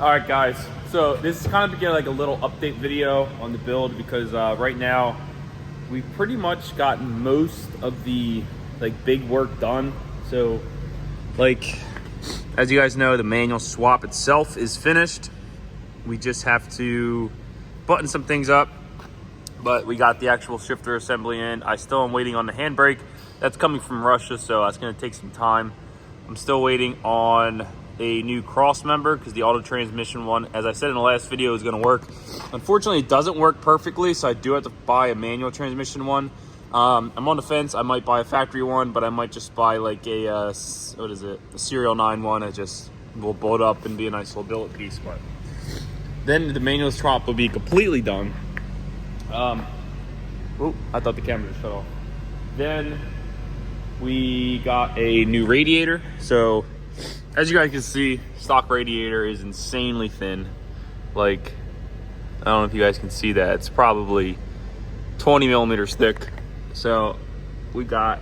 All right, guys. So this is kind of like a little update video on the build because right now we've pretty much gotten most of the big work done. So as you guys know, the manual swap itself is finished. We just have to button some things up, but we got the actual shifter assembly in. I still am waiting on the handbrake. That's coming from Russia, so that's gonna take some time. I'm still waiting on a new cross member because the auto transmission one, as I said in the last video, is going to work. Unfortunately, it doesn't work perfectly, so I do have to buy a manual transmission one. I'm on the fence. I might buy a factory one, but I might just buy like a serial 9 one. It just will bolt up and be a nice little billet piece. But then the manual swap will be completely done. Oh, I thought the camera just shut off. Then we got a new radiator. So as you guys can see, stock radiator is insanely thin. I don't know if you guys can see that. It's probably 20 millimeters thick. So we got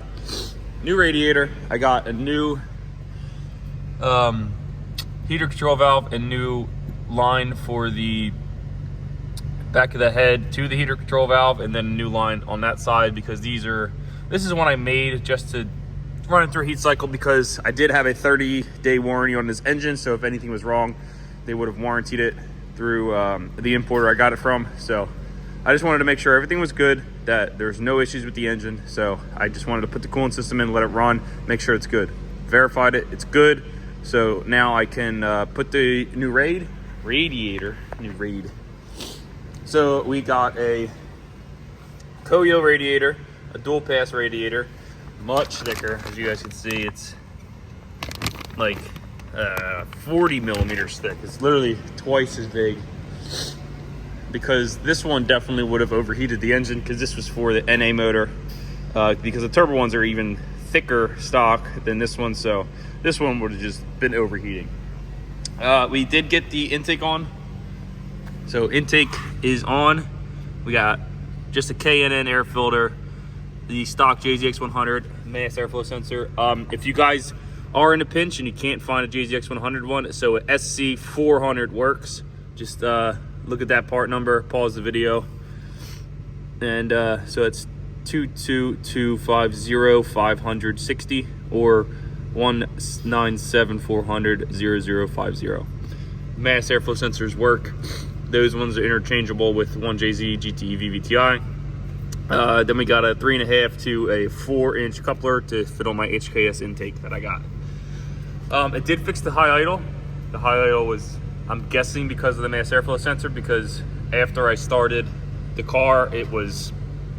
new radiator. I got a new heater control valve and new line for the back of the head to the heater control valve, and then a new line on that side because this is one I made just to run it through a heat cycle because I did have a 30-day warranty on this engine, so if anything was wrong, they would have warranted it through the importer I got it from. So I just wanted to make sure everything was good, that there's no issues with the engine. So I just wanted to put the coolant system in, let it run, make sure it's good. Verified it, it's good. So now I can put the new radiator. So we got a Koyo radiator, a dual pass radiator, much thicker. As you guys can see, it's like 40 millimeters thick. It's literally twice as big because this one definitely would have overheated the engine because this was for the NA motor because the turbo ones are even thicker stock than this one, so this one would have just been overheating. We did get the intake on, so intake is on. We got just a KNN air filter, the stock JZX100 mass airflow sensor. If you guys are in a pinch and you can't find a JZX100 one, so a SC400 works. Just look at that part number, pause the video, and so it's 22250-560 or 197-400-0050. Mass airflow sensors work. Those ones are interchangeable with 1JZ GTE VVTi. Then we got a 3.5 to a 4-inch coupler to fit on my HKS intake that I got. It did fix the high idle. The high idle was, I'm guessing, because of the mass airflow sensor, because after I started the car, it was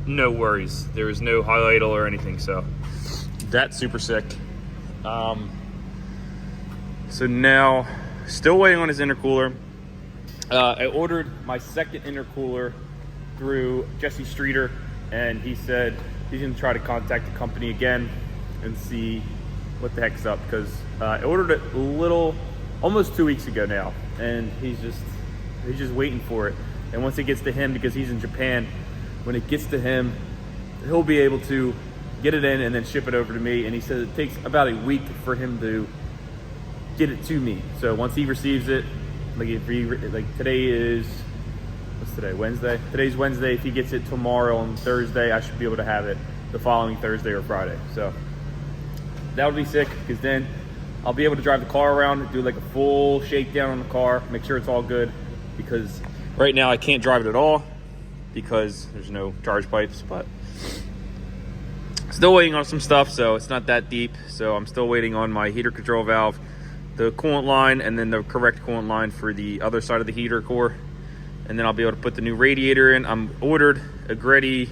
no worries. There was no high idle or anything, so that's super sick. So now, still waiting on his intercooler. I ordered my second intercooler through Jesse Streeter, and he said he's gonna try to contact the company again and see what the heck's up, because I ordered it almost 2 weeks ago now, and he's just waiting for it. And once it gets to him, because he's in Japan, when it gets to him, he'll be able to get it in and then ship it over to me. And he says it takes about a week for him to get it to me. So once he receives it, today is, what's today, Wednesday? Today's Wednesday. If he gets it tomorrow on Thursday, I should be able to have it the following Thursday or Friday. So that would be sick, because then I'll be able to drive the car around and do like a full shakedown on the car, make sure it's all good, because right now I can't drive it at all because there's no charge pipes. But still waiting on some stuff, so it's not that deep. So I'm still waiting on my heater control valve, the coolant line, and then the correct coolant line for the other side of the heater core. And then I'll be able to put the new radiator in. I'm ordered a Greddy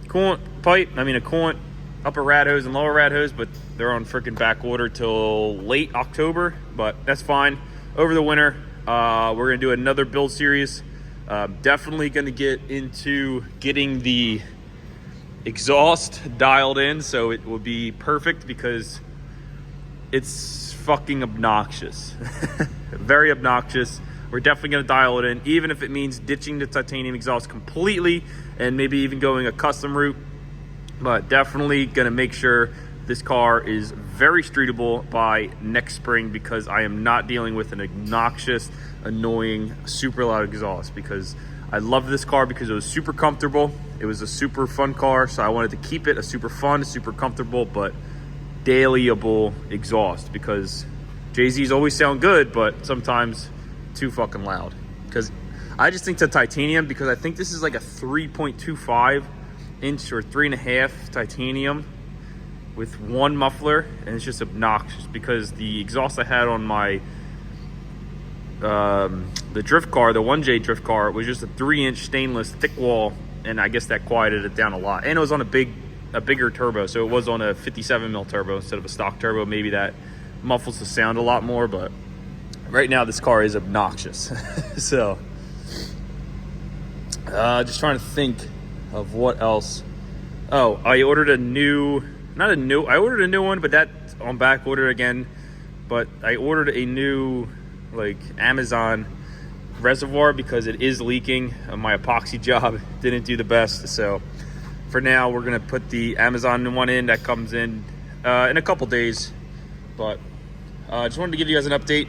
coolant pipe, a coolant upper rad hose and lower rad hose, but they're on freaking back order till late October, but that's fine. Over the winter, we're gonna do another build series. Definitely gonna get into getting the exhaust dialed in, so it will be perfect, because it's fucking obnoxious. Very obnoxious. We're definitely gonna dial it in, even if it means ditching the titanium exhaust completely and maybe even going a custom route. But definitely gonna make sure this car is very streetable by next spring, because I am not dealing with an obnoxious, annoying, super loud exhaust, because I love this car because it was super comfortable. It was a super fun car, so I wanted to keep it a super fun, super comfortable, but dailyable exhaust, because JZs always sound good, but sometimes too fucking loud. Because I just think the titanium, because I think this is like a 3.25 inch or 3.5 titanium with one muffler, and it's just obnoxious, because the exhaust I had on my the drift car, the 1J drift car, was just a 3-inch stainless thick wall, and I guess that quieted it down a lot. And it was on a bigger turbo, so it was on a 57 mil turbo instead of a stock turbo. Maybe that muffles the sound a lot more, but right now this car is obnoxious. So just trying to think of what else. Oh, I ordered I ordered a new one, but that's on back order again. But I ordered a new like Amazon reservoir because it is leaking. My epoxy job didn't do the best, so for now we're gonna put the Amazon one in. That comes in a couple days. But just wanted to give you guys an update.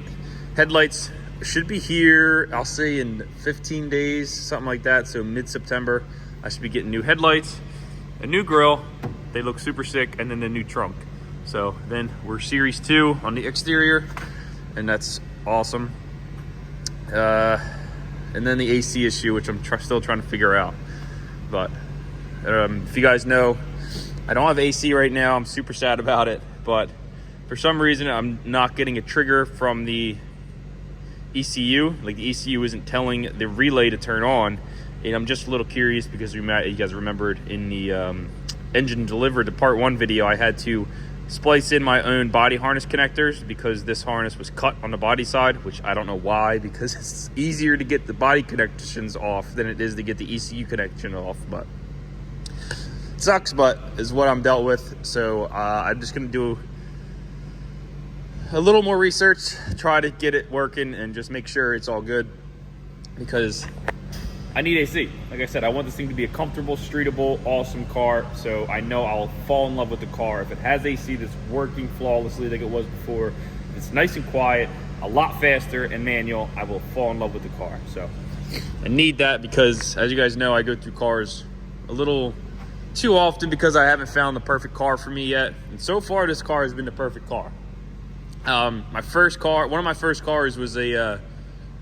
Headlights should be here, I'll say in 15 days, something like that. So mid-September I should be getting new headlights, a new grille, they look super sick, and then the new trunk. So then we're Series 2 on the exterior, and that's awesome. And then the AC issue, which I'm still trying to figure out. But if you guys know, I don't have AC right now. I'm super sad about it, but for some reason I'm not getting a trigger from the ECU. Like the ECU isn't telling the relay to turn on, and I'm just a little curious because you guys remembered in the engine delivered to part 1 video, I had to splice in my own body harness connectors because this harness was cut on the body side, which I don't know why, because it's easier to get the body connections off than it is to get the ECU connection off. But it sucks, but is what I'm dealt with. So I'm just gonna do a little more research, try to get it working, and just make sure it's all good, because I need AC. Like I said, I want this thing to be a comfortable, streetable, awesome car, so I know I'll fall in love with the car. If it has AC that's working flawlessly like it was before, if it's nice and quiet, a lot faster, and manual, I will fall in love with the car. So I need that, because as you guys know, I go through cars a little too often because I haven't found the perfect car for me yet. And so far, this car has been the perfect car. One of my first cars was a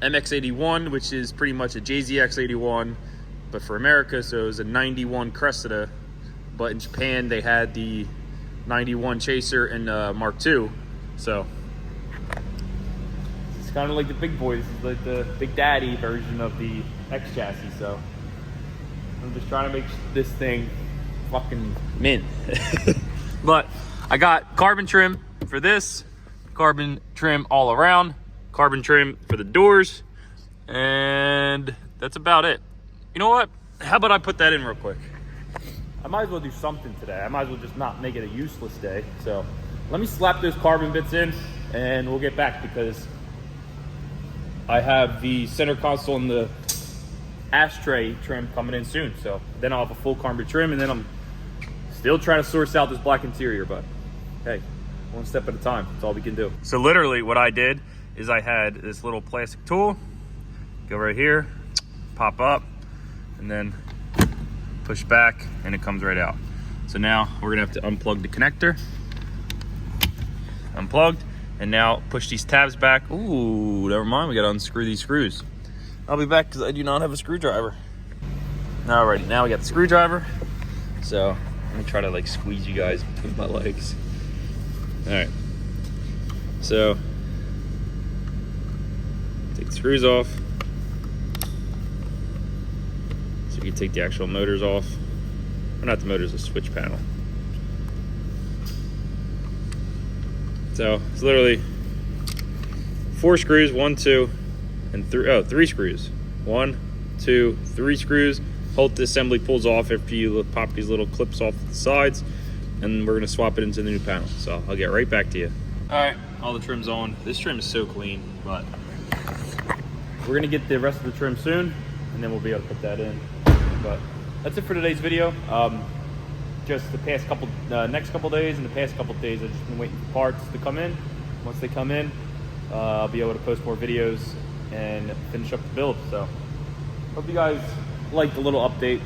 MX-81, which is pretty much a JZX100, but for America, so it was a 91 Cressida, but in Japan they had the 91 Chaser and Mark II, so it's kind of like the big boys, like the Big Daddy version of the X chassis. So I'm just trying to make this thing fucking mint. But I got carbon trim for this, carbon trim all around, carbon trim for the doors, and that's about it. You know what? How about I put that in real quick? I might as well do something today. I might as well just not make it a useless day. So let me slap those carbon bits in and we'll get back, because I have the center console and the ashtray trim coming in soon. So then I'll have a full carbon trim, and then I'm still trying to source out this black interior, but hey, one step at a time. That's all we can do. So literally what I did is I had this little plastic tool, go right here, pop up, and then push back, and it comes right out. So now we're gonna have to unplug the connector. Unplugged, and now push these tabs back. Ooh, never mind, we gotta unscrew these screws. I'll be back because I do not have a screwdriver. Alrighty, now we got the screwdriver. So let me try to like squeeze you guys between my legs. All right, so take the screws off. So you can take the actual motors off. Or not the motors, the switch panel. So it's literally 4 screws, 1, 2, and 3. Oh, 3 screws. 1, 2, 3 screws. Whole assembly pulls off after you pop these little clips off the sides, and we're gonna swap it into the new panel. So I'll get right back to you. All right, all the trim's on. This trim is so clean, but we're gonna get the rest of the trim soon, and then we'll be able to put that in. But that's it for today's video. just the past couple, next couple days and the past couple days, I've just been waiting for parts to come in. Once they come in, I'll be able to post more videos and finish up the build. So hope you guys liked the little update.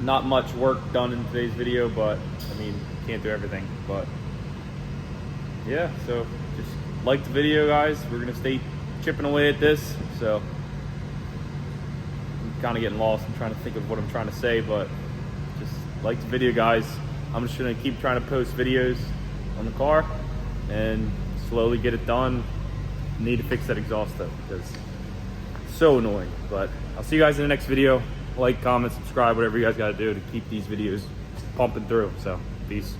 Not much work done in today's video, but I mean, can't do everything. But yeah, so just like the video, guys. We're gonna stay chipping away at this. So I'm kind of getting lost. I'm trying to think of what I'm trying to say, but just like the video, guys. I'm just gonna keep trying to post videos on the car and slowly get it done. Need to fix that exhaust though, because it's so annoying. But I'll see you guys in the next video. Like, comment, subscribe, whatever you guys gotta do to keep these videos pumping through. So peace.